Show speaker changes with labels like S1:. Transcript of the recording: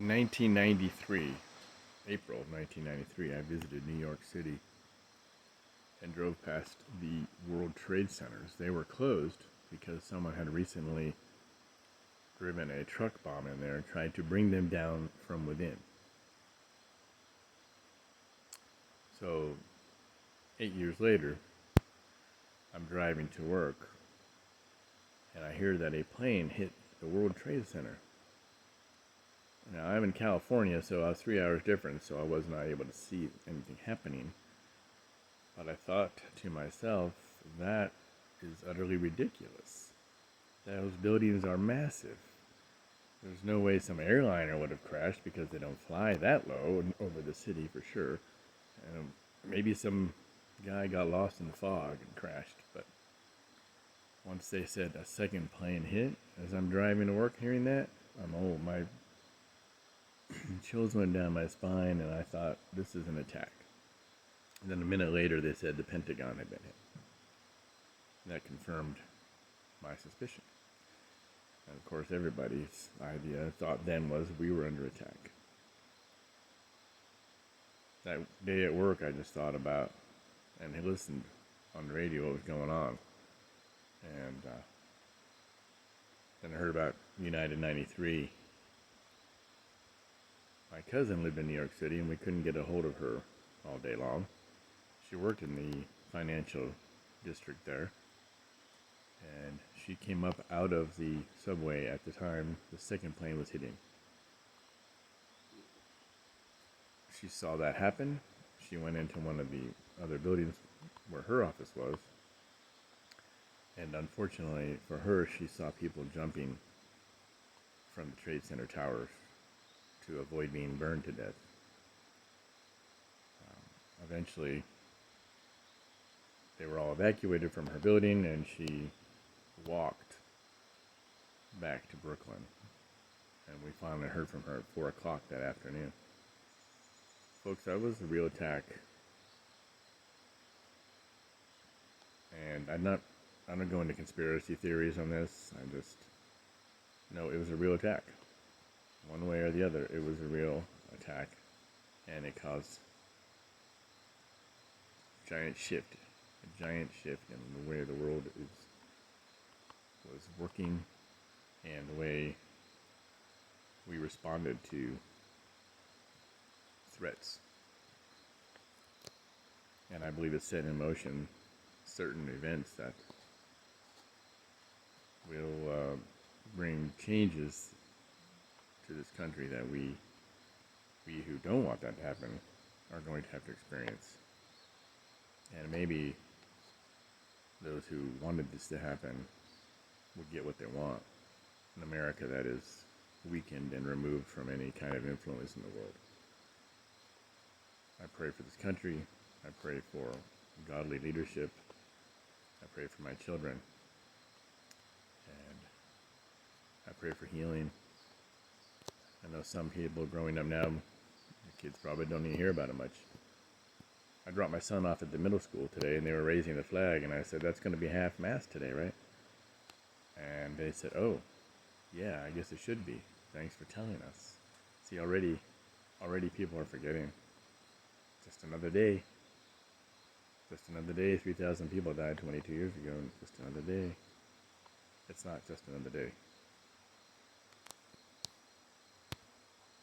S1: 1993, April of 1993, I visited New York City and drove past the World Trade Centers. They were closed because someone had recently driven a truck bomb in there and tried to bring them down from within. So, 8 years later, I'm driving to work and I hear that a plane hit the World Trade Center. Now, I'm in California, so I was 3 hours different, so I was not able to see anything happening. But I thought to myself, that is utterly ridiculous. Those buildings are massive. There's no way some airliner would have crashed because they don't fly that low over the city for sure. And maybe some guy got lost in the fog and crashed. But once they said a second plane hit, as I'm driving to work hearing that, my chills went down my spine and I thought, this is an attack. And then a minute later they said the Pentagon had been hit. And that confirmed my suspicion. And of course everybody's thought then was we were under attack. That day at work I just thought about and listened on the radio what was going on. And then I heard about United 93. My cousin lived in New York City and we couldn't get a hold of her all day long. She worked in the financial district there. And she came up out of the subway at the time the second plane was hitting. She saw that happen. She went into one of the other buildings where her office was. And unfortunately for her, she saw people jumping from the Trade Center towers to avoid being burned to death. Eventually, they were all evacuated from her building and she walked back to Brooklyn. And we finally heard from her at 4 o'clock that afternoon. Folks, that was a real attack. And I'm not go into conspiracy theories on this. I just know it was a real attack. One way or the other, it was a real attack. And it caused a giant shift in the way the world was working and the way we responded to threats. And I believe it set in motion certain events that will bring changes to this country that we who don't want that to happen are going to have to experience. And maybe those who wanted this to happen will get what they want. An America that is weakened and removed from any kind of influence in the world. I pray for this country. I pray for godly leadership. I pray for my children. And I pray for healing. I know some people growing up now, the kids probably don't even hear about it much. I dropped my son off at the middle school today and they were raising the flag and I said, that's going to be half-mast today, right? And they said, oh, yeah, I guess it should be. Thanks for telling us. See, already people are forgetting. Just another day. 3,000 people died 22 years ago, and just another day. It's not just another day.